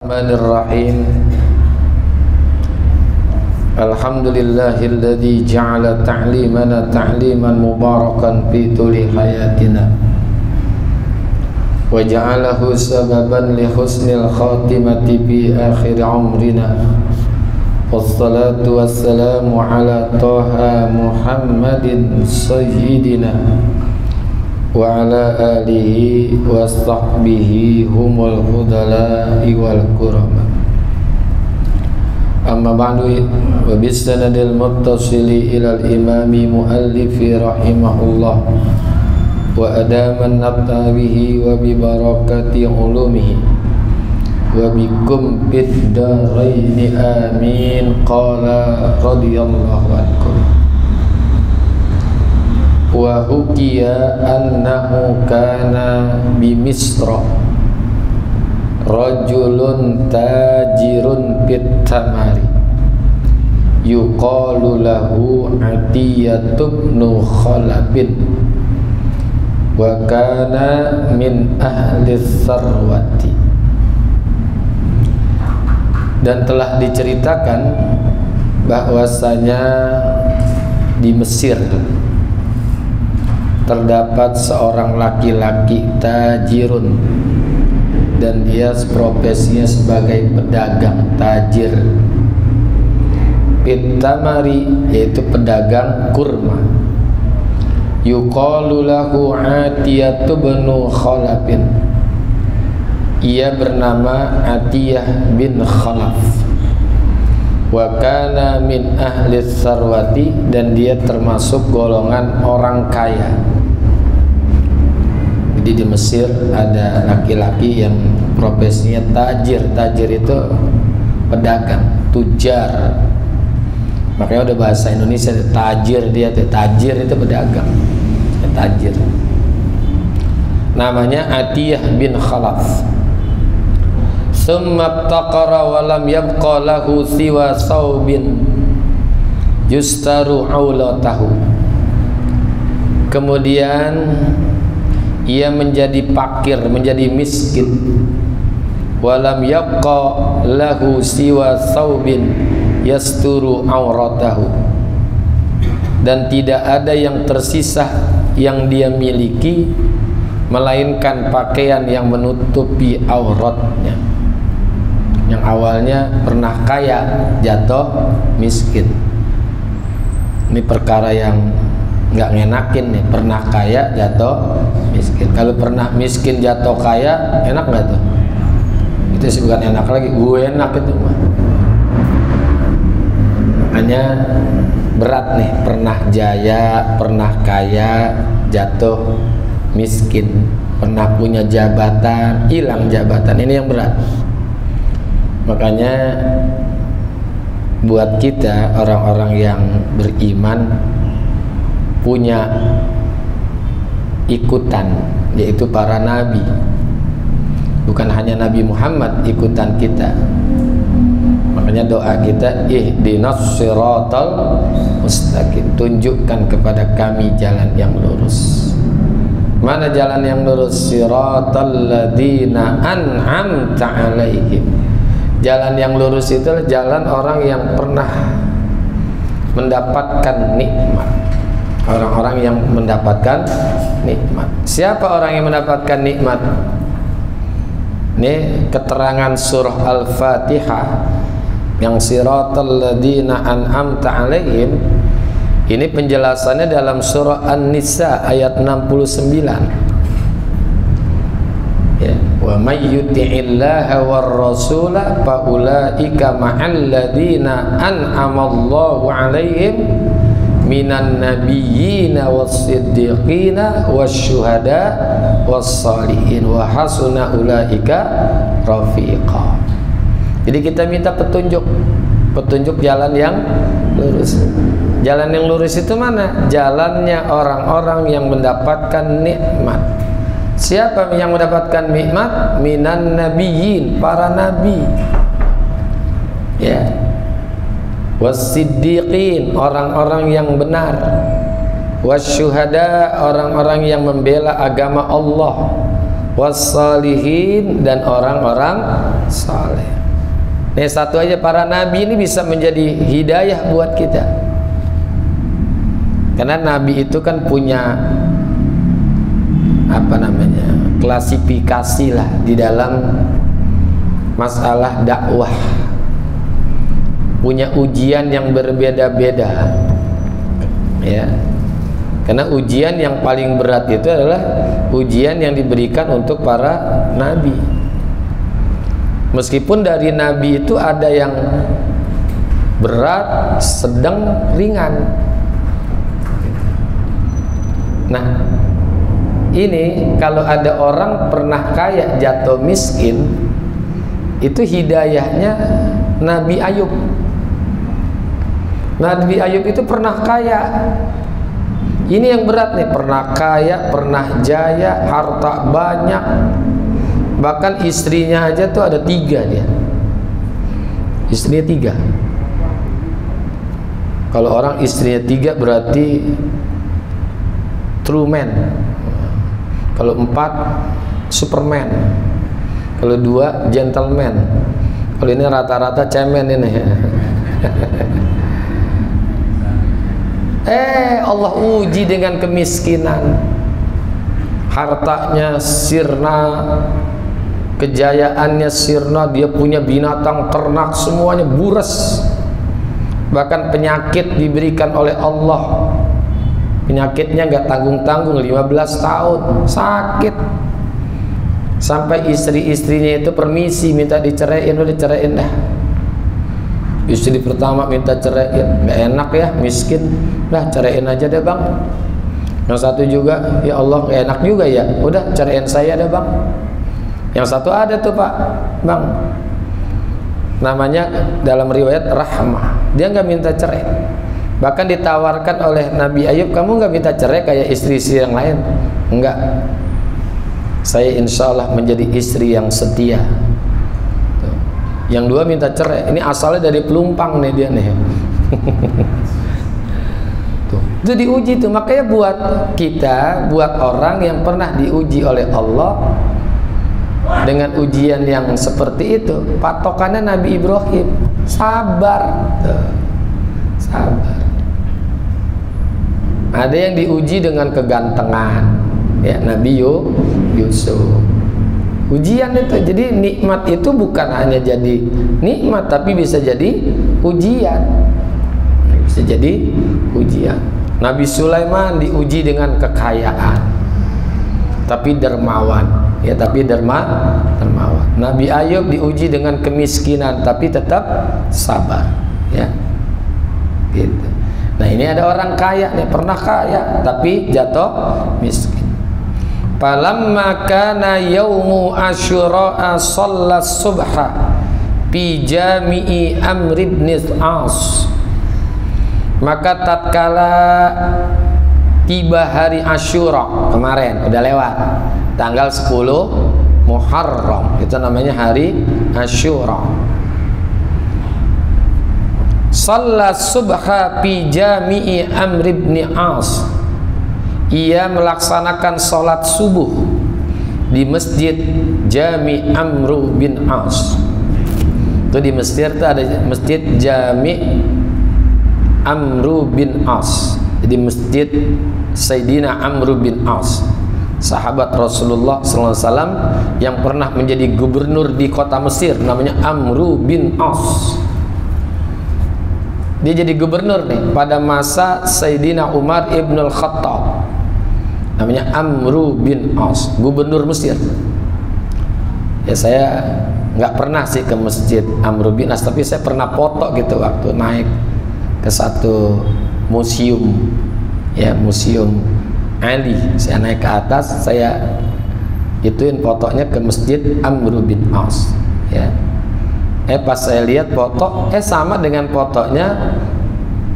Bismillahirrahmanirrahim. Alhamdulillahilladzi ja'ala ta'limana ta'liman mubarakan fi tuli hayatina wa ja'alahu sababan li husnil khatimati fi akhir umrina. Wassalatu wassalamu ala Taha Muhammadin sayyidina wa ala alihi wa sahbihi humul hudala'i wal kurama. Amma ba'du, wa bisanadil muttasili ilal imami muallifi rahimahullah wa adaman nabtabihi wa bibarakati ulumihi wa bikum bid daraini amin. Qala radiyallahu anhu wa hukiya annahu kana bi Misra rajulun tajirun bit tamari yuqalu lahu Atiyatu bnu Khalabin wa kana min ahli sarwati. Dan telah diceritakan bahwasanya di Mesir terdapat seorang laki-laki tajirun, dan dia profesinya sebagai pedagang tajir bitamari, yaitu pedagang kurma. Yuqalu lahu Atiyatu bnu Khalabin, ia bernama Atiyah bin Khalaf. Wa kana min ahli sarwati, dan dia termasuk golongan orang kaya. Jadi di Mesir ada laki-laki yang profesinya tajir. Tajir itu pedagang, tujar. Makanya udah bahasa Indonesia tajir, dia tajir itu pedagang, tajir. Namanya Atiyah bin Khalaf. Summa taqara wa lam yabqa lahu siwa saubin yustaru aulatahu. Kemudian ia menjadi fakir, menjadi miskin. Walam yabqa lahu siwa saubin yasturu auratahu, dan tidak ada yang tersisa yang dia miliki melainkan pakaian yang menutupi auratnya. Yang awalnya pernah kaya jatuh miskin. Ini perkara yang nggak ngenakin nih. Pernah kaya jatuh miskin. Kalau pernah miskin jatuh kaya, enak nggak tuh? Itu sih bukan enak lagi, gue enak itu mah. Makanya berat nih, pernah jaya, pernah kaya, jatuh miskin. Pernah punya jabatan, hilang jabatan. Ini yang berat. Makanya buat kita orang-orang yang beriman punya ikutan, yaitu para nabi. Bukan hanya Nabi Muhammad ikutan kita. Makanya doa kita, ihdinas siratal mustaqim, tunjukkan kepada kami jalan yang lurus. Mana jalan yang lurus? Siratal ladzina an'amta alaihim. Jalan yang lurus itu adalah jalan orang yang pernah mendapatkan nikmat. Orang-orang yang mendapatkan nikmat. Siapa orang yang mendapatkan nikmat? Ini keterangan surah Al-Fatihah yang siratal ladzina an'amta alaihim. Ini penjelasannya dalam surah An-Nisa ayat 69. Ya, wa may yuti'illaha war rasula fa ulaika ma'al ladzina an'amallahu 'alaihim minan nabiyyina was-siddiqina wasyuhada was-shalihin wa hasuna ulaika rafiqa. Jadi kita minta petunjuk jalan yang lurus. Jalan yang lurus itu mana? Jalannya orang-orang yang mendapatkan nikmat. Siapa yang mendapatkan nikmat? Minan nabiyyin, para nabi. Ya. Was-siddiqin, orang-orang yang benar. Was-syuhada, orang-orang yang membela agama Allah. wassalihin, dan orang-orang saleh. Nih satu aja, para nabi ini bisa menjadi hidayah buat kita. Karena nabi itu kan punya apa namanya, klasifikasi lah di dalam masalah dakwah, punya ujian yang berbeda-beda ya. Karena ujian yang paling berat itu adalah ujian yang diberikan untuk para nabi. Meskipun dari nabi itu ada yang berat, sedang, ringan. Nah, ini kalau ada orang pernah kaya jatuh miskin, itu hidayahnya Nabi Ayub. Nabi Ayub itu pernah kaya. Ini yang berat nih, pernah kaya, pernah jaya, harta banyak. Bahkan istrinya aja tuh ada 3 dia. Istrinya 3. Kalau orang istrinya 3 berarti true man. Kalau 4 superman. Kalau 2 gentleman. Kalau ini rata-rata cemen ini. Allah uji dengan kemiskinan. Hartanya sirna, kejayaannya sirna, dia punya binatang ternak semuanya buras. Bahkan penyakit diberikan oleh Allah. Penyakitnya nggak tanggung-tanggung, 15 tahun sakit. Sampai istri-istrinya itu permisi minta diceraiin, udah diceraiin dah. Istri pertama minta ceraiin, nggak enak ya, miskin, dah ceraiin aja deh bang. Yang satu juga, ya Allah nggak enak juga ya, udah ceraiin saya deh bang. Yang satu ada tuh pak, bang, namanya dalam riwayat Rahmah, dia nggak minta cerai. Bahkan ditawarkan oleh Nabi Ayub, kamu nggak minta cerai kayak istri-istri yang lain? Enggak. Saya insya Allah menjadi istri yang setia. Tuh. Yang 2 minta cerai. Ini asalnya dari pelumpang nih dia nih. Tuh. Itu diuji tuh. Makanya buat kita, buat orang yang pernah diuji oleh Allah dengan ujian yang seperti itu, patokannya Nabi Ibrahim, sabar. Tuh. Sabar. Ada yang diuji dengan kegantengan, ya Nabi Yusuf. Ujian itu, jadi nikmat itu bukan hanya jadi nikmat, tapi bisa jadi ujian. Bisa jadi ujian. Nabi Sulaiman diuji dengan kekayaan, tapi dermawan, ya tapi dermawan. Nabi Ayub diuji dengan kemiskinan, tapi tetap sabar, ya. Gitu. Nah ini ada orang kaya nih, pernah kaya tapi jatuh miskin. Falamma kana yaumu asyura shallas subha fi jami'i Amr ibn As. Maka tatkala tiba hari Asyura kemarin, udah lewat tanggal 10 Muharram, itu namanya hari Asyura. Shalla subha fi jami'i Amr ibn As. Ia melaksanakan sholat subuh di masjid Jami Amr bin As. Itu di Mesir itu ada masjid Jami Amr bin As. Jadi masjid Sayyidina Amr bin As, sahabat Rasulullah SAW yang pernah menjadi gubernur di kota Mesir, namanya Amr bin As. Dia jadi gubernur nih pada masa Sayyidina Umar ibn al-Khattab, namanya Amr bin As, gubernur Mesir. Ya saya nggak pernah sih ke masjid Amr bin As, tapi saya pernah foto gitu waktu naik ke satu museum, ya museum Ali. Saya naik ke atas, saya ituin fotonya ke masjid Amr bin As, ya. Pas saya lihat foto, sama dengan fotonya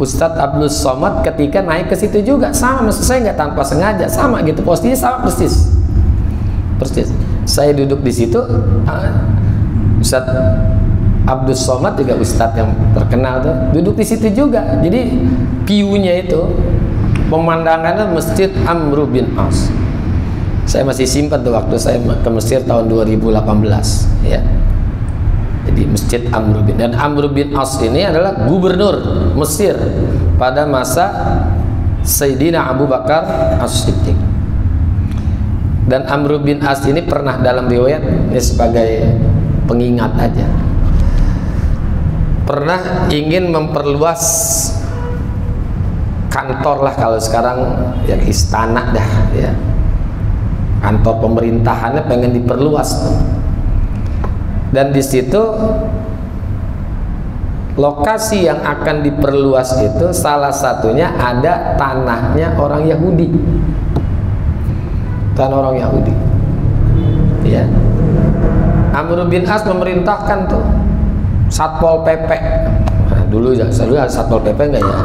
Ustadz Abdul Somad ketika naik ke situ juga, sama. Maksud saya nggak tanpa sengaja, sama gitu, posisinya sama persis. Saya duduk di situ, Ustadz Abdul Somad juga Ustadz yang terkenal tuh, duduk di situ juga. Jadi view-nya itu, pemandangannya masjid Amr bin As. Saya masih simpan tuh waktu saya ke Mesir tahun 2018, ya. Jadi Masjid Amr bin, dan Amr bin As ini adalah gubernur Mesir pada masa Sayyidina Abu Bakar As-Siddiq. Dan Amr bin As ini pernah dalam riwayat, ini sebagai pengingat aja, pernah ingin memperluas kantor lah, kalau sekarang ya istana dah ya, kantor pemerintahannya pengen diperluas tuh. Dan di situ lokasi yang akan diperluas itu salah satunya ada tanahnya orang Yahudi, tanah orang Yahudi ya. Amr bin As memerintahkan tuh Satpol PP, nah, dulu ya Satpol PP enggak ya,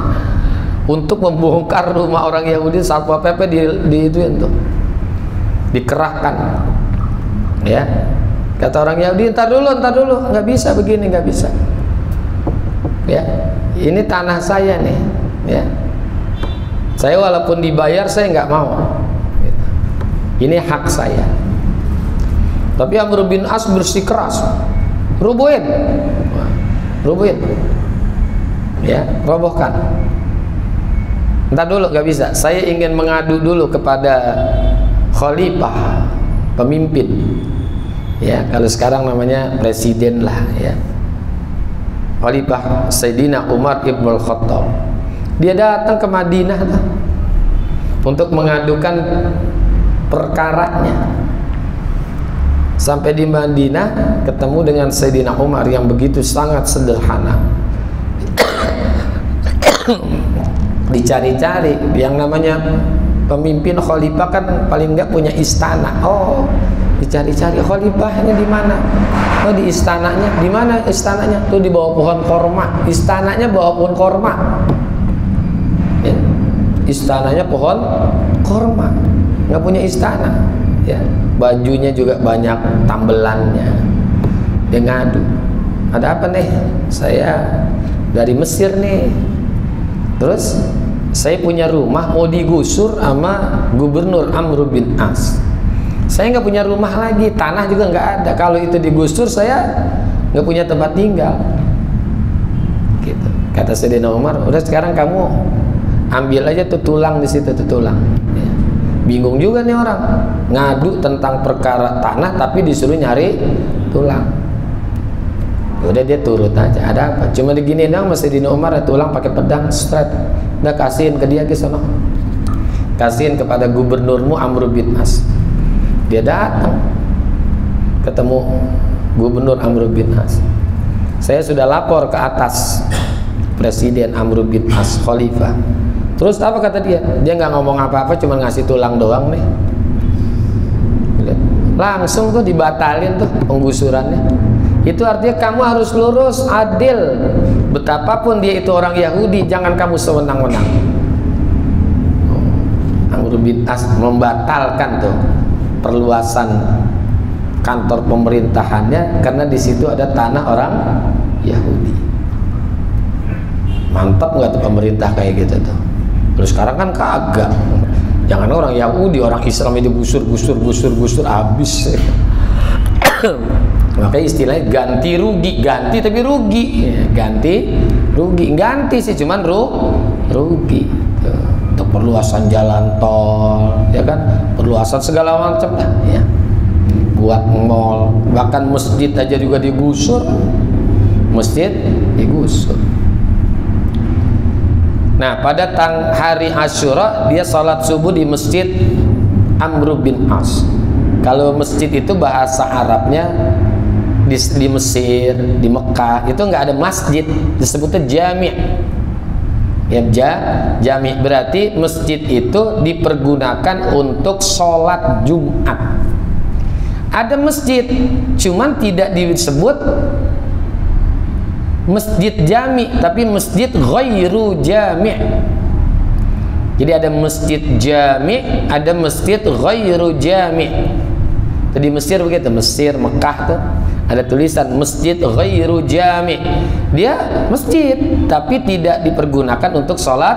untuk membongkar rumah orang Yahudi. Satpol PP di ituin tuh, dikerahkan ya. Kata orang Yahudi, entar dulu, nggak bisa begini, nggak bisa ya, ini tanah saya nih ya, saya walaupun dibayar saya nggak mau, ini hak saya. Tapi Amr bin As bersikeras, rubuhin ya, robohkan. Entar dulu, nggak bisa, saya ingin mengadu dulu kepada khalifah, pemimpin ya, kalau sekarang namanya presiden lah ya, khalifah Sayyidina Umar ibn al-Khattab. Dia datang ke Madinah lah, untuk mengadukan perkaranya. Sampai di Madinah ketemu dengan Sayyidina Umar yang begitu sangat sederhana. Dicari-cari, yang namanya pemimpin khalifah kan paling nggak punya istana. Oh, dicari-cari khalifahnya di mana? Oh, di istananya. Di mana istananya? Tuh di bawah pohon korma. Istananya bawah pohon korma. Ya. Istananya pohon korma. Nggak punya istana. Ya. Bajunya juga banyak tambelannya. Dia ngadu. Ada apa nih? Saya dari Mesir nih. Terus saya punya rumah mau digusur sama Gubernur Amr bin As. Saya nggak punya rumah lagi, tanah juga nggak ada. Kalau itu digusur saya nggak punya tempat tinggal. Gitu. Kata Sayyidina Umar, udah sekarang kamu ambil aja tuh tulang di situ, tuh tulang. Ya. Bingung juga nih orang, ngadu tentang perkara tanah tapi disuruh nyari tulang. Udah dia turut aja. Ada apa? Cuma digini dong, Sayyidina Umar tulang pakai pedang, straight. Udah kasihin ke dia ke sono. Kasihin kepada gubernurmu Amr bin As. Dia datang ketemu Gubernur Amr bin As. Saya sudah lapor ke atas Presiden Amr bin As, Khalifah. Terus apa kata dia? Dia nggak ngomong apa-apa, cuma ngasih tulang doang nih. Langsung tuh dibatalin tuh penggusurannya. Itu artinya kamu harus lurus, adil. Betapapun dia itu orang Yahudi, jangan kamu sewenang-wenang. Amr bin As membatalkan tuh perluasan kantor pemerintahannya karena di situ ada tanah orang Yahudi. Mantap nggak tuh pemerintah kayak gitu tuh? Terus sekarang kan kagak. Jangan orang Yahudi, orang Islam itu gusur habis. Makanya istilahnya ganti rugi, ganti tapi rugi, ya, ganti sih cuman rugi. Tuh. Untuk perluasan jalan tol, ya kan, perluasan segala macam lah, ya. Buat mall, bahkan masjid aja juga digusur, Nah, pada hari Asyura dia sholat subuh di masjid Amr bin As. Kalau masjid itu bahasa Arabnya di Mesir, di Mekah itu nggak ada masjid, disebutnya jami'. Ya, jami' berarti masjid itu dipergunakan untuk sholat Jumat. Ada masjid, cuman tidak disebut masjid jami', tapi masjid ghairu jami'. Jadi ada masjid jami', ada masjid ghairu jami'. Jadi Mesir begitu, Mesir, Mekah tuh ada tulisan masjid ghairu jami'. Dia masjid tapi tidak dipergunakan untuk sholat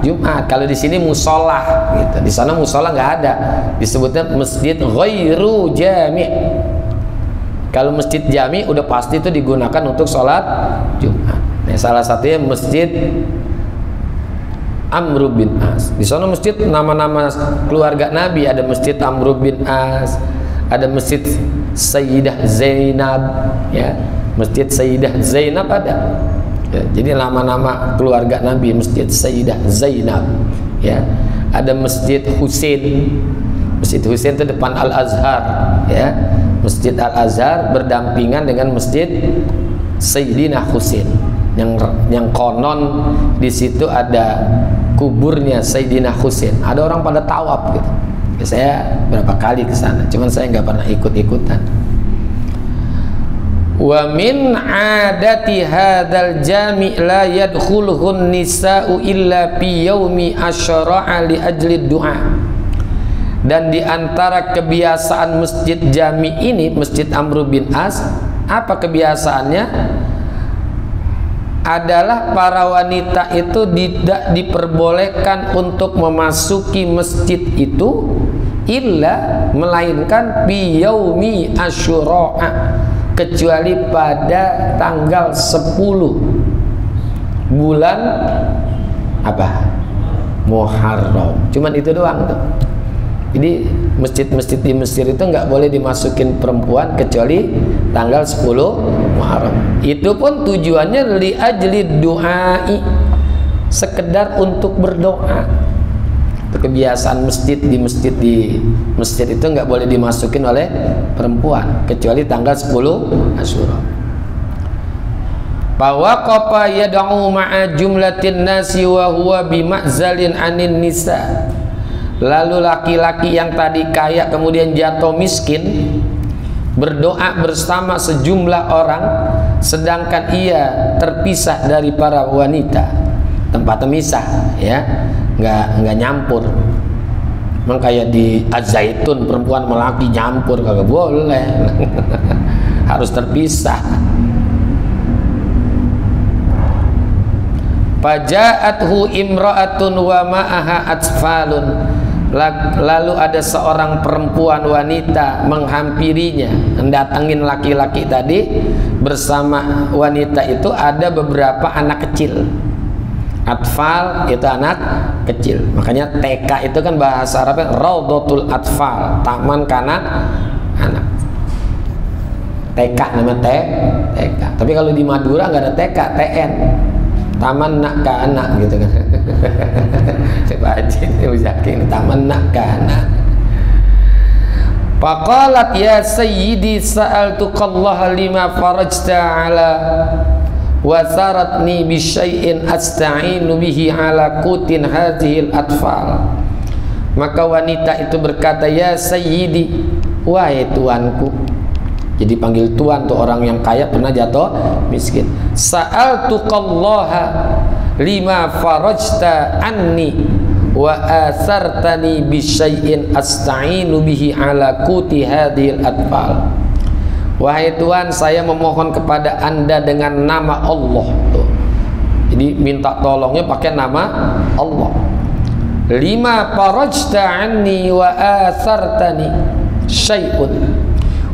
Jumat. Kalau di sini musola gitu. Di sana musola nggak ada. Disebutnya masjid ghairu jami'. Kalau masjid jami udah pasti itu digunakan untuk sholat Jumat. Nah, salah satunya masjid Amr bin As. Di sana masjid nama-nama keluarga Nabi, ada masjid Amr bin As, ada masjid Sayyidah Zainab, ya, masjid Sayyidah Zainab ada. Ya, jadi nama-nama keluarga Nabi, masjid Sayyidah Zainab, ya. Ada masjid Husain. Masjid Husain itu depan Al Azhar, ya. Masjid Al Azhar berdampingan dengan masjid Sayyidina Husain. Yang konon di situ ada kuburnya Sayyidina Husain. Ada orang pada tawaf gitu. Ya, saya berapa kali ke sana, cuman saya nggak pernah ikut-ikutan. Wa min adati hadzal jami' la yadkhuluhun nisa'u illa fi yaumi asyra'a li ajli du'a. Dan di antara kebiasaan masjid jami ini, Masjid Amr bin As, apa kebiasaannya? Adalah para wanita itu tidak diperbolehkan untuk memasuki masjid itu illa, melainkan bi yaumi asyura, kecuali pada tanggal 10 bulan apa? Muharram. Cuman itu doang tuh. Jadi masjid-masjid di Mesir itu nggak boleh dimasukin perempuan kecuali tanggal 10 Muharram. Itu pun tujuannya li ajli du'ai, sekedar untuk berdoa. Itu kebiasaan di masjid itu nggak boleh dimasukin oleh perempuan kecuali tanggal 10 Asyura. Fawaqafa yad'u ma'a jumlatin nasi wa huwa bima'zalin anin nisa. Lalu laki-laki yang tadi kaya kemudian jatuh miskin berdoa bersama sejumlah orang, sedangkan ia terpisah dari para wanita. Tempatnya misah, ya, nggak nyampur. Memang kayak di Az-Zaitun perempuan melaki nyampur kagak boleh. Harus terpisah. Faja'athu imra'atun wa ma'aha atfalun. Lalu ada seorang perempuan wanita menghampirinya, mendatangin laki-laki tadi. Bersama wanita itu ada beberapa anak kecil. Atfal itu anak kecil. Makanya TK itu kan bahasa Arabnya Raudhatul Atfal, taman kanak-kanak. TK namanya TK. Tapi kalau di Madura nggak ada TK, TN. Taman nak kanak gitu kan. Coba aja ini usahakan taman nak kanak. Faqalat ya sayyidi sa'altukallah lima farajta ala wa saratni bi syai'in asta'inu bihi ala kutin hadhil atfal. Maka wanita itu berkata, ya sayyidi, wahai tuanku. Jadi panggil tuan tuh orang yang kaya pernah jatuh miskin. Sa'altukallaha lima farajta anni wa asartani bi syai'in asta'inu bihi ala kuti hadhil atfal. Wahai Tuhan, saya memohon kepada Anda dengan nama Allah tuh. Jadi minta tolongnya pakai nama Allah. Lima farajta anni wa asartani syai'un,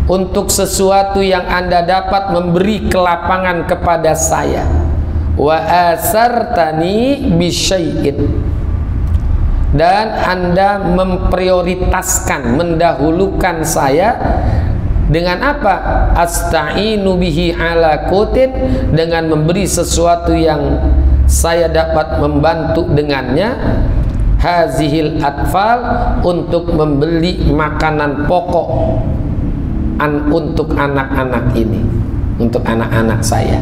untuk sesuatu yang Anda dapat memberi kelapangan kepada saya. Wa asartani bisyai'in, dan Anda memprioritaskan, mendahulukan saya dengan apa? Asta'inu bihi ala kutin, dengan memberi sesuatu yang saya dapat membantu dengannya hazihil atfal, untuk membeli makanan pokok untuk anak-anak ini, untuk anak-anak saya.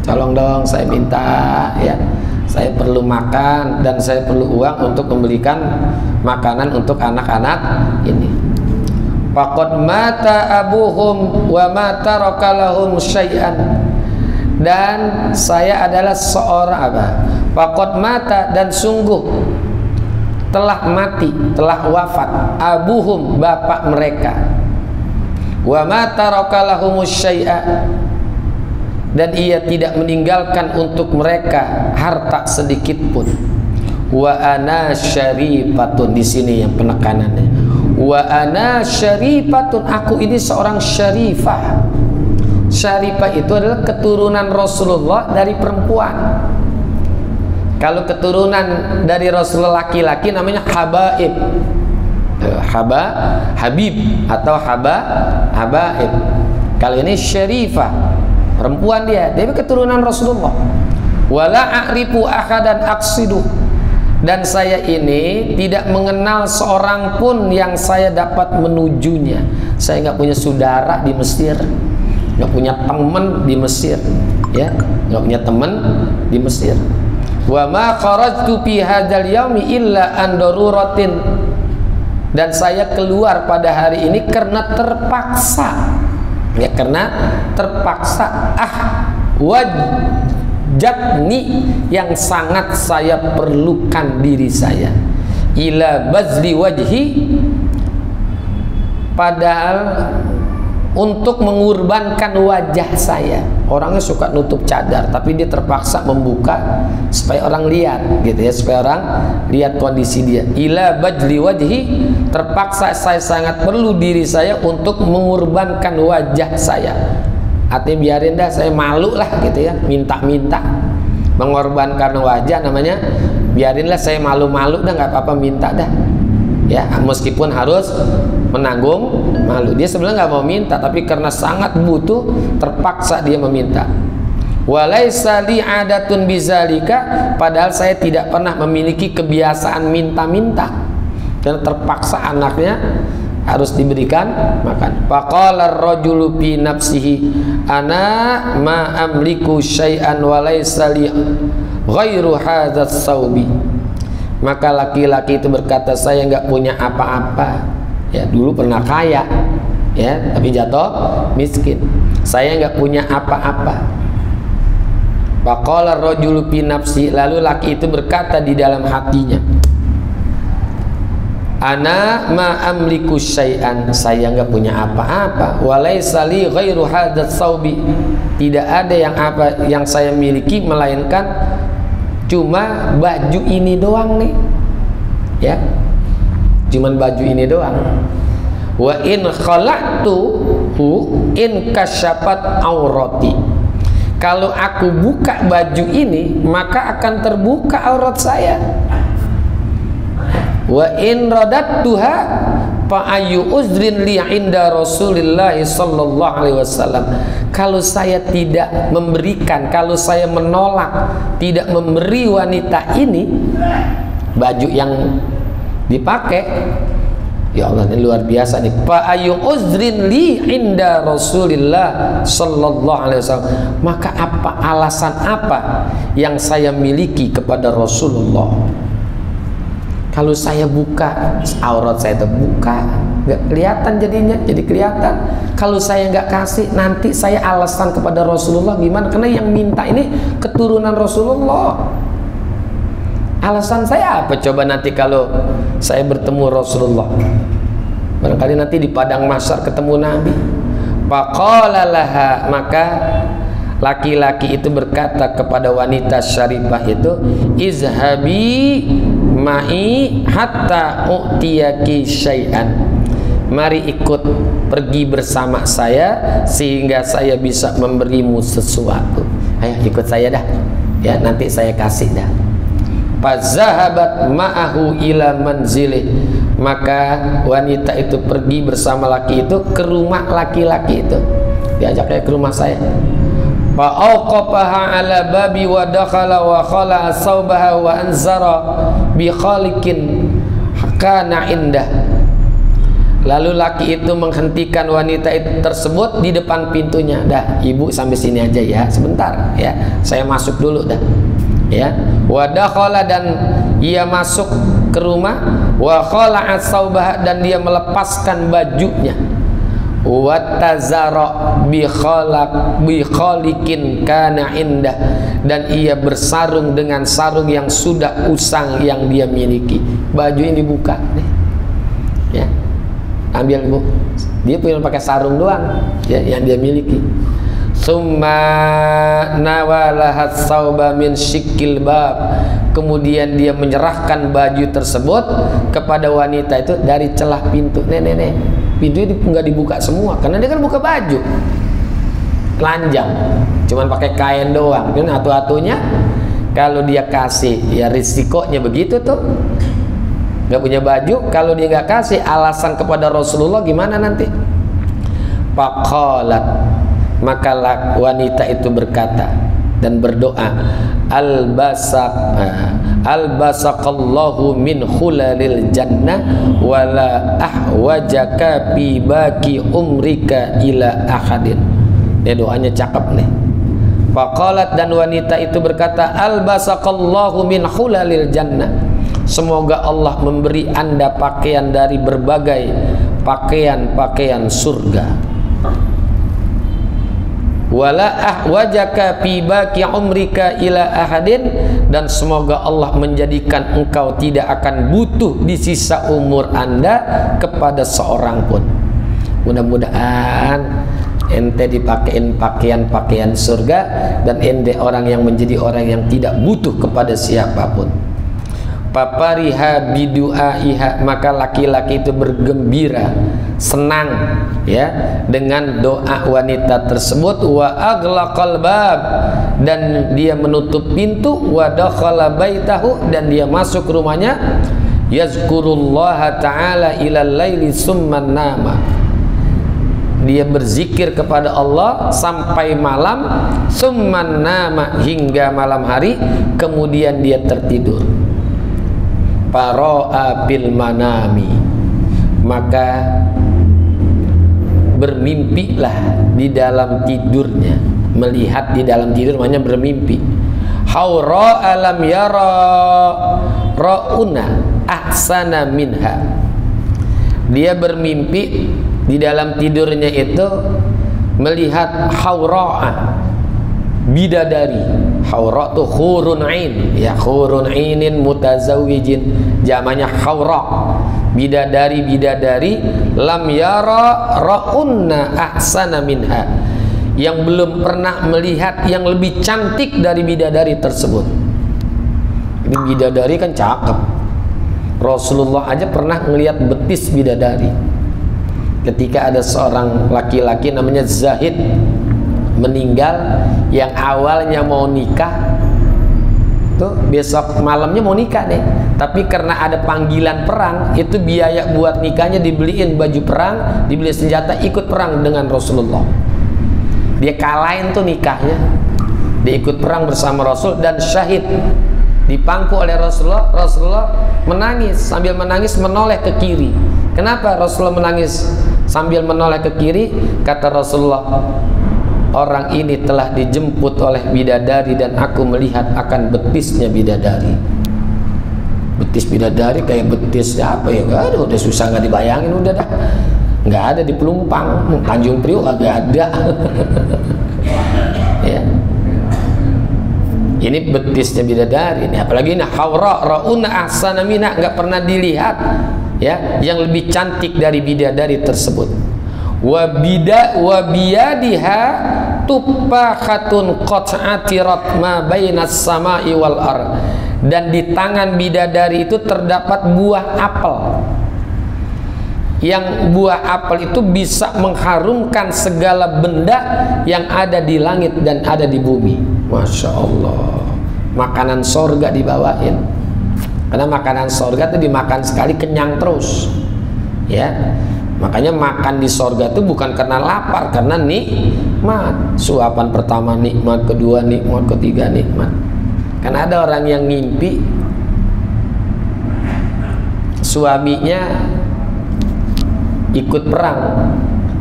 Tolong dong, saya minta, ya, saya perlu makan dan saya perlu uang untuk membelikan makanan untuk anak-anak ini. Faqad mata abuhum wa ma taraka lahum syai'an, dan saya adalah seorang apa? Faqad mata, dan sungguh telah mati, telah wafat, abuhum, bapak mereka, wa ma taraka lahum syai'a, dan ia tidak meninggalkan untuk mereka harta sedikit pun. Wa ana syarifatun, di sini yang penekanannya. Wa ana syarifatun, aku ini seorang syarifah. Syarifah itu adalah keturunan Rasulullah dari perempuan. Kalau keturunan dari Rasulullah laki-laki namanya habaib, habib atau habaib. Kalau ini syarifah, perempuan dia keturunan Rasulullah. Wala a'rifu ahadan aqsidu, dan saya ini tidak mengenal seorang pun yang saya dapat menujunya. Saya nggak punya saudara di Mesir, nggak punya teman di Mesir, ya, nggak punya teman di Mesir. Wa ma kharajtu fi hadzal yaumi illa an daruratin, dan saya keluar pada hari ini karena terpaksa, ya, karena terpaksa. Wajadni, yang sangat saya perlukan diri saya, ila bazli wajhi, padahal untuk mengorbankan wajah saya. Orangnya suka nutup cadar, tapi dia terpaksa membuka supaya orang lihat, gitu ya, supaya orang lihat kondisi dia. Ila bajli wajhi, terpaksa saya sangat perlu diri saya untuk mengorbankan wajah saya. Artinya biarin dah, saya malu lah, gitu ya, minta-minta. Mengorbankan wajah namanya, biarinlah saya malu-malu dah, nggak apa-apa, minta dah, ya, meskipun harus menanggung malu. Dia sebenarnya nggak mau minta, tapi karena sangat butuh terpaksa dia meminta. Walaisa li adatun bizalika, padahal saya tidak pernah memiliki kebiasaan minta-minta, karena terpaksa anaknya harus diberikan makan. Faqala ar-rajulu fi nafsihi ana ma amliku syai'an walaisa li ghairu hadzal saubi. Maka laki-laki itu berkata, saya nggak punya apa-apa. Ya, dulu pernah kaya, ya, tapi jatuh miskin. Saya nggak punya apa-apa. Faqala ar-rajulu fi nafsi, lalu laki itu berkata di dalam hatinya, ana ma amliku syai'an, saya nggak punya apa-apa. Walaisa li ghairu hadzal saubi, tidak ada yang saya miliki melainkan cuma baju ini doang nih, ya, cuman baju ini doang. Wa in khala'tuhu in kasyafat aurati, kalau aku buka baju ini maka akan terbuka aurat saya. Wa in radattuha fa ayu uzrin li inda Rasulillah sallallahu alaihi wasallam, kalau saya tidak memberikan, kalau saya menolak, tidak memberi wanita ini baju yang dipakai, ya Allah, ini luar biasa nih. Fa ayu uzrin li inda Rasulillah sallallahu alaihi wasallam, maka apa alasan apa yang saya miliki kepada Rasulullah? Kalau saya buka, aurat saya terbuka, nggak kelihatan jadinya, jadi kelihatan. Kalau saya nggak kasih, nanti saya alasan kepada Rasulullah gimana? Karena yang minta ini keturunan Rasulullah. Alasan saya apa coba nanti kalau saya bertemu Rasulullah? Barangkali nanti di padang mahsyar ketemu Nabi. Faqala laha, maka laki-laki itu berkata kepada wanita syarifah itu, izhabi ma'i hatta u'tiyaki syai'an, mari ikut pergi bersama saya sehingga saya bisa memberimu sesuatu. Ayo ikut saya dah, ya, nanti saya kasih dah. Fazahabat ma'ahu ila manzilih, maka wanita itu pergi bersama laki itu ke rumah laki-laki itu, diajaknya ke rumah saya. Fa'auqafaha ala babi wa dakhala wa khala saubaha wa anzara bi khaliqin kana indah. Lalu laki itu menghentikan wanita itu tersebut di depan pintunya. Dah, ibu sampai sini aja ya, sebentar ya, saya masuk dulu dah, ya. Wa dakhala, dan ia masuk ke rumah, wa khala saubaha, dan dia melepaskan bajunya. Watazara bi khaliqin kana indah, dan ia bersarung dengan sarung yang sudah usang yang dia miliki. Baju ini dibuka, ya, ambil bu, dia punya pakai sarung doang, ya, yang dia miliki. Summa nawalahat sauba min syikil bab, kemudian dia menyerahkan baju tersebut kepada wanita itu dari celah pintu. Nenek, pintunya nggak dibuka semua karena dia kan buka baju. telanjang, cuman pakai kain doang. Dan atu-atunya kalau dia kasih, ya risikonya begitu tuh, nggak punya baju. Kalau dia nggak kasih, alasan kepada Rasulullah gimana nanti? Faqalat, maka wanita itu berkata dan berdoa, albasaqallahu min khulalil jannah wala ahwajaka fi baki umrika ila ahadin. Ini doanya cakep nih. Faqalat, dan wanita itu berkata, albasaqallahu min khulalil jannah, semoga Allah memberi Anda pakaian dari berbagai pakaian-pakaian surga. Wala ahwajaka fi baqi umrika ila ahadin, dan semoga Allah menjadikan engkau tidak akan butuh di sisa umur Anda kepada seorang pun. Mudah-mudahan ente dipakein pakaian-pakaian surga dan ente orang yang menjadi orang yang tidak butuh kepada siapapun. Papariha bidu'aiha, maka laki-laki itu bergembira, senang ya dengan doa wanita tersebut. Wa aghlaqal bab, dan dia menutup pintu. Wa dakhala baitahu, dan dia masuk rumahnya. Yazkurullaha ta'ala ilal laili summan nama, dia berzikir kepada Allah sampai malam. Summan nama, hingga malam hari, kemudian dia tertidur. Para'a bil manami, maka bermimpilah di dalam tidurnya. Melihat di dalam tidur namanya bermimpi. Haura alam yara rauna ahsana minha, dia bermimpi di dalam tidurnya itu melihat haura'a, bidadari. Haura tuh khurun ain, ya khurun ainin mutazawwijin, jamanya haura, bidadari lam yara raunna ahsana minha, yang belum pernah melihat yang lebih cantik dari bidadari tersebut. Ini bidadari kan cakep. Rasulullah aja pernah melihat betis bidadari. Ketika ada seorang laki-laki namanya Zahid meninggal, yang awalnya mau nikah tuh, besok malamnya mau nikah deh, tapi karena ada panggilan perang, itu biaya buat nikahnya dibeliin baju perang, dibeli senjata, ikut perang dengan Rasulullah. Dia kalahin tuh nikahnya, dia ikut perang bersama Rasul dan syahid, dipangku oleh Rasulullah. Rasulullah menangis, sambil menangis menoleh ke kiri. Kenapa Rasulullah menangis sambil menoleh ke kiri? Kata Rasulullah, orang ini telah dijemput oleh bidadari dan aku melihat akan betisnya bidadari. Betis bidadari kayak betisnya apa ya? Aduh, udah susah nggak dibayangin, udah dah. Nggak ada di Pelumpang, Tanjung Priok agak ada. Ya. Ini betisnya bidadari. Ini apalagi ini haura rauna ahsana minha, nggak pernah dilihat ya yang lebih cantik dari bidadari tersebut. Wa biyadiha tupakhatun qat'atirat ma bainas sama'i wal ar, dan di tangan bidadari itu terdapat buah apel, yang buah apel itu bisa mengharumkan segala benda yang ada di langit dan ada di bumi. Masya Allah, makanan sorga dibawain, karena makanan sorga itu dimakan sekali kenyang terus ya. Makanya makan di sorga itu bukan karena lapar, karena nikmat. Suapan pertama nikmat, kedua nikmat, ketiga nikmat. Karena ada orang yang ngimpi suaminya ikut perang,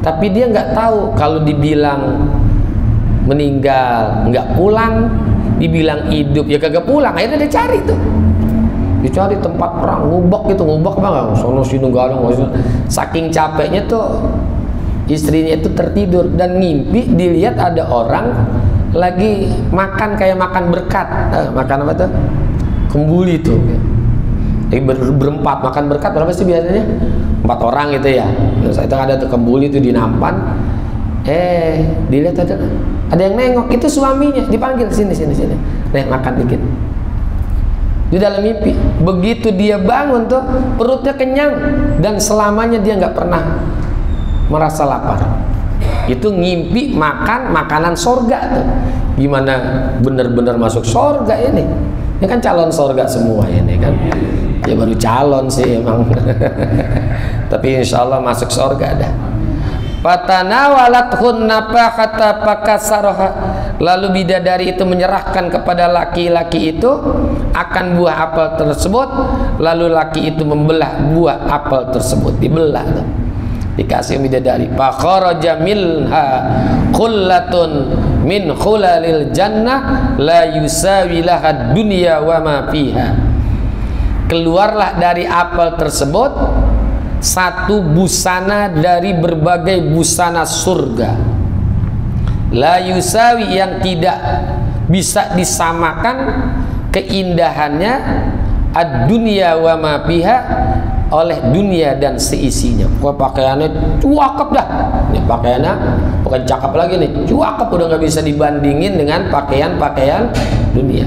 tapi dia nggak tahu kalau dibilang meninggal nggak pulang, dibilang hidup ya kagak pulang. Akhirnya dia cari tuh, dicari tempat perang, ngubek gitu, ngubek bang, sono sini galong. Saking capeknya tuh istrinya itu tertidur dan ngimpi dilihat ada orang lagi makan kayak makan berkat. Makan apa tuh? Kembuli tuh. Berempat makan berkat, berapa sih biasanya? 4 orang gitu ya. Terus itu ada tuh kembuli tuh di nampan. Dilihat ada yang nengok, itu suaminya, dipanggil sini. Nih makan dikit. Di dalam mimpi, begitu dia bangun tuh perutnya kenyang dan selamanya dia nggak pernah merasa lapar. itu ngimpi makan makanan sorga tuh. Gimana bener-bener masuk sorga ini? Ini kan calon sorga semua ini kan. Ya baru calon sih emang. Tapi insya Allah masuk sorga dah. Fatanawalat nafaqata pakasaraha. Lalu bidadari itu menyerahkan kepada laki-laki itu akan buah apel tersebut. Lalu laki itu membelah buah apel tersebut, dibelah tuh. Dikasih bidadari. Fa kharaja minha khullatun min khulalil jannah la yusawi laha dunya wa ma fiha. Keluarlah dari apel tersebut satu busana dari berbagai busana surga, la yusawi, yang tidak bisa disamakan keindahannya, ad-dunya wa ma fiha, oleh dunia dan seisinya. Kok pakaiannya cuakep dah. Ini pakaiannya bukan cakep lagi nih, cuakep, udah nggak bisa dibandingin dengan pakaian-pakaian dunia.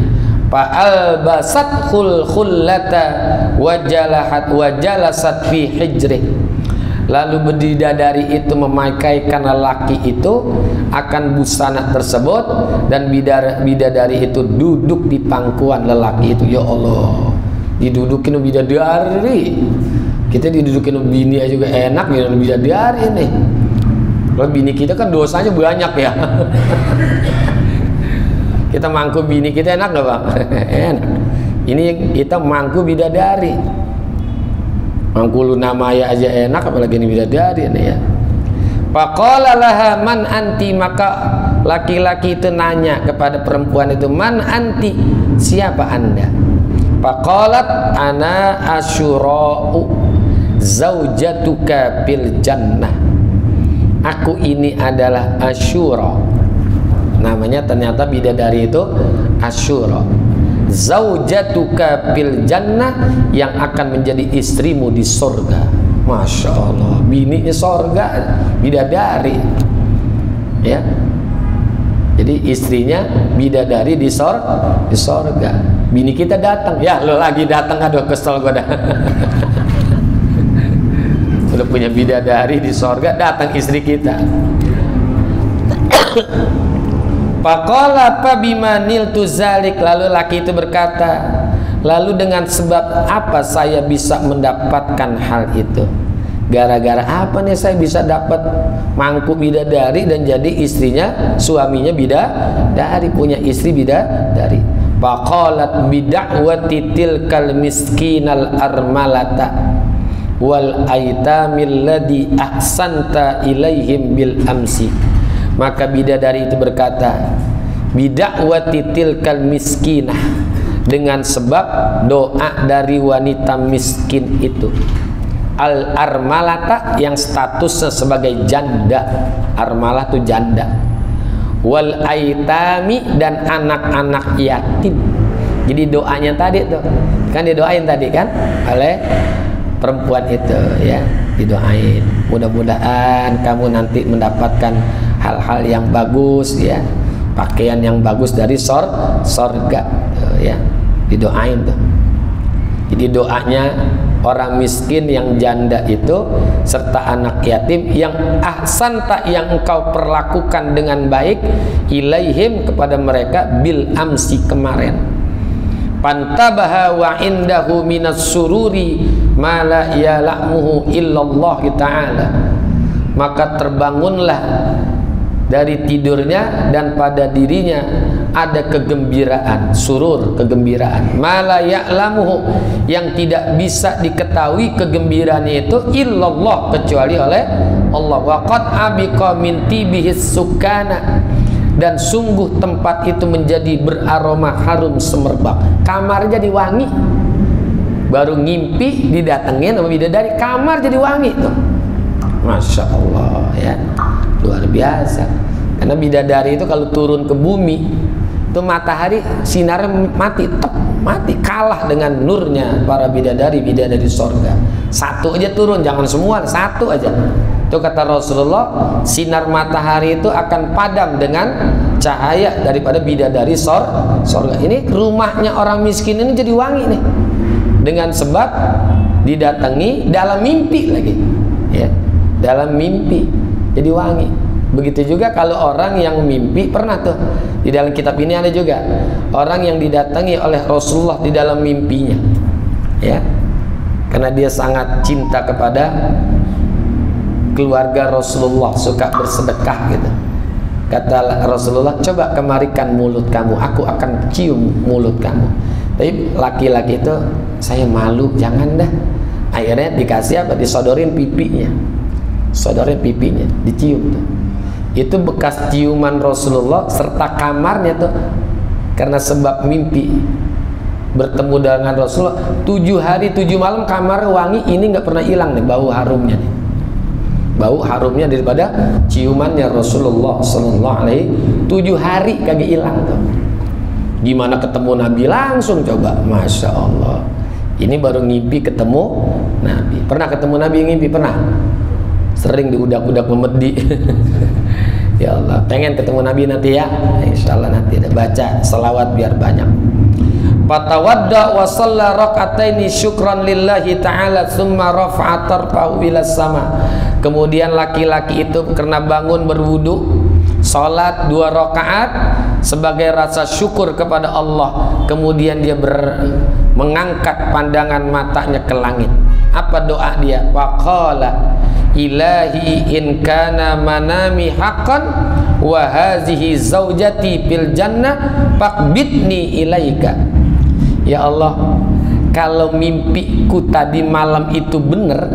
Fa'albasat khullata wajalahat wajalasat fi hijri. Lalu bidadari itu memakaikan lelaki itu akan busana tersebut, dan bidadari itu duduk di pangkuan lelaki itu. Ya Allah, didudukin bidadari. Kita didudukin bini aja juga enak, ya bidadari nih. Kalau bini kita kan dosanya banyak ya. Kita mangku bini kita enak nggak Bang? Enak. Ini kita mangku bidadari. Mangku Luna Maya aja enak, apalagi ini bidadari nih ya. Faqala laha man anti, maka laki-laki itu nanya kepada perempuan itu, man anti, siapa Anda? Faqalat ana asyura'u zaujatuka bil jannah. Aku ini adalah Asyura. Namanya ternyata bidadari itu Asyura. Zaujatuka bil jannah, yang akan menjadi istrimu di surga. Masya Allah, bininya surga, bidadari. Ya. Jadi istrinya bidadari di surga. Bini kita datang, ya lo lagi datang, aduh kesel gue dah. Udah punya bidadari di surga, datang istri kita. Faqala fa bima niltu zalik. Lalu laki itu berkata, lalu dengan sebab apa saya bisa mendapatkan hal itu? Gara-gara apa nih saya bisa dapat mangku bidadari dan jadi istrinya, suaminya bidadari, punya istri bidadari. Faqalat bid'awati tilkal miskinal armalata wal aitamil ladhi ahsanta ilaihim bil amsi. Maka bidadari itu berkata, bid'awati tilkal miskinah, dengan sebab doa dari wanita miskin itu, al armalata, yang statusnya sebagai janda. Armalah itu janda. Wal aitami, dan anak-anak yatim. Jadi doanya tadi tuh kan didoain tadi kan oleh perempuan itu ya, didoain mudah-mudahan kamu nanti mendapatkan hal-hal yang bagus ya, pakaian yang bagus dari sorga ya, didoain tuh. Jadi doanya orang miskin yang janda itu serta anak yatim yang ahsanta, yang engkau perlakukan dengan baik, ilaihim, kepada mereka, bil amsi, kemarin. Pantabaha wa indahu minas sururi ma la ya'lamuhu illallah ta'ala. Maka terbangunlah dari tidurnya dan pada dirinya ada kegembiraan, surur, kegembiraan, mala ya'lamuhu, yang tidak bisa diketahui kegembiraannya itu illallah, kecuali oleh Allah. Wa qad abiqa min tibihis sukana, dan sungguh tempat itu menjadi beraroma harum semerbak, kamar jadi wangi. Baru ngimpi didatengin sama bidadari, kamar jadi wangi tuh. Masya Allah ya, luar biasa. Karena bidadari itu kalau turun ke bumi itu matahari sinarnya mati, mati, kalah dengan nurnya para bidadari sorga. Satu aja turun, jangan semua, satu aja. Itu kata Rasulullah, sinar matahari itu akan padam dengan cahaya daripada bidadari sorga. Ini rumahnya orang miskin ini jadi wangi nih, dengan sebab didatangi dalam mimpi lagi ya, dalam mimpi jadi wangi. Begitu juga kalau orang yang mimpi, pernah tuh di dalam kitab ini ada juga orang yang didatangi oleh Rasulullah di dalam mimpinya, ya, karena dia sangat cinta kepada keluarga Rasulullah, suka bersedekah gitu. Kata Rasulullah, coba kemarikan mulut kamu, aku akan cium mulut kamu. Tapi laki-laki itu, saya malu, jangan dah. Akhirnya dikasih apa? Disodorin pipinya, sodorin pipinya, dicium tuh. Itu bekas ciuman Rasulullah serta kamarnya tuh, karena sebab mimpi bertemu dengan Rasulullah 7 hari 7 malam, kamar wangi ini nggak pernah hilang nih bau harumnya nih. Bau harumnya daripada ciumannya Rasulullah Sallallahu Alaihi 7 hari kagak hilang tuh. Gimana ketemu Nabi langsung coba, Masya Allah. Ini baru ngimpi ketemu Nabi. Pernah ketemu Nabi ngimpi? Pernah. Sering diudak-udak memedi. Ya Allah, pengen ketemu Nabi nanti ya. Insya Allah nanti ada baca selawat biar banyak. Fatawadda wa shalla raka'ataini syukran lillahi ta'ala tsumma rafa'a tarfahu ila sama. Kemudian laki-laki itu karena bangun berwudu, salat 2 rakaat sebagai rasa syukur kepada Allah. Kemudian dia mengangkat pandangan matanya ke langit. Apa doa dia? Waqala ilahi in kana manami haqqan wa hazihi zaujati fil jannah faqbidni ilaika. Ya Allah, kalau mimpiku tadi malam itu benar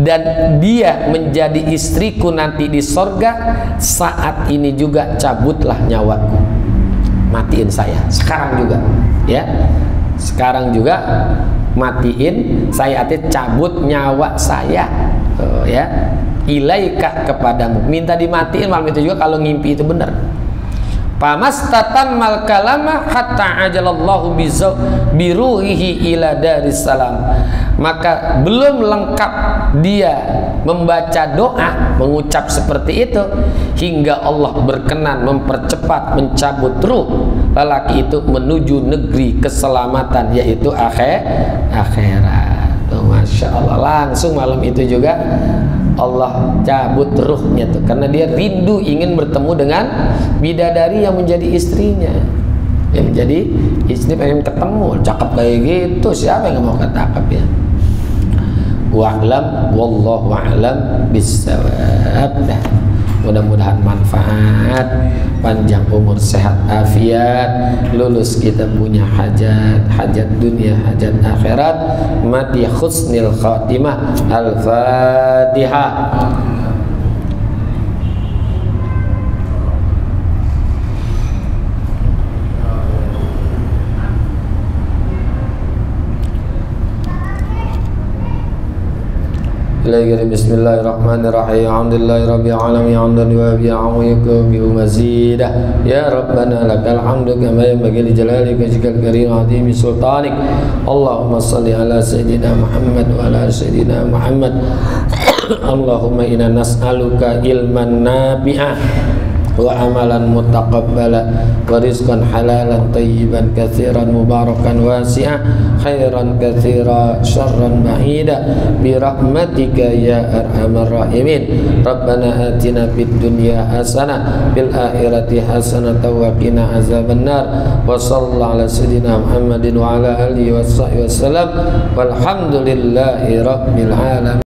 dan dia menjadi istriku nanti di sorga, saat ini juga cabutlah nyawaku, matiin saya sekarang juga, ya, sekarang juga matiin saya, artinya cabut nyawa saya, ya, ilaika kepadamu, minta dimatiin malam itu juga kalau ngimpi itu benar. Pamastatammal kalama hatta ajalallahu biruhihi ila darissalam. Maka belum lengkap dia membaca doa, mengucap seperti itu, hingga Allah berkenan mempercepat mencabut ruh lelaki itu menuju negeri keselamatan, yaitu akhirat. Masya Allah, langsung malam itu juga Allah cabut ruhnya tuh, karena dia rindu ingin bertemu dengan bidadari yang menjadi istrinya, yang menjadi istri, pengen ketemu, cakep kayak gitu, siapa yang mau ketangkap ya? Wa'lam wallahu a'lam bissawab. Mudah-mudahan manfaat, panjang umur, sehat afiat, lulus kita punya hajat, hajat dunia, hajat akhirat, mati husnil khatimah. Al-Fatihah. Bismillahirrahmanirrahim. Alhamdulillahi rabbil alamin, hamdan wa bi'awika bi mazidah. Ya Rabbana lakal hamdu kama yanbaghi li jalalika wajhikal karim azimi sultanik. Allahumma shalli ala sayyidina Muhammad wa ala sayyidina Muhammad. Allahumma inna nas'aluka ilman nafi'ah wa amalan mutaqabbala wa rizqan halalan tayyiban katsiran mubarakan wasi'ah khairan katsira syarran ba'ida bi rahmatika ya arhamar rahimin. Rabbana atina fid dunya hasanah fil akhirati hasanah wa qina azabannar. Wa sallallahu ala sayyidina Muhammadin wa ala alihi washabihi wasallam walhamdulillahi rabbil alamin.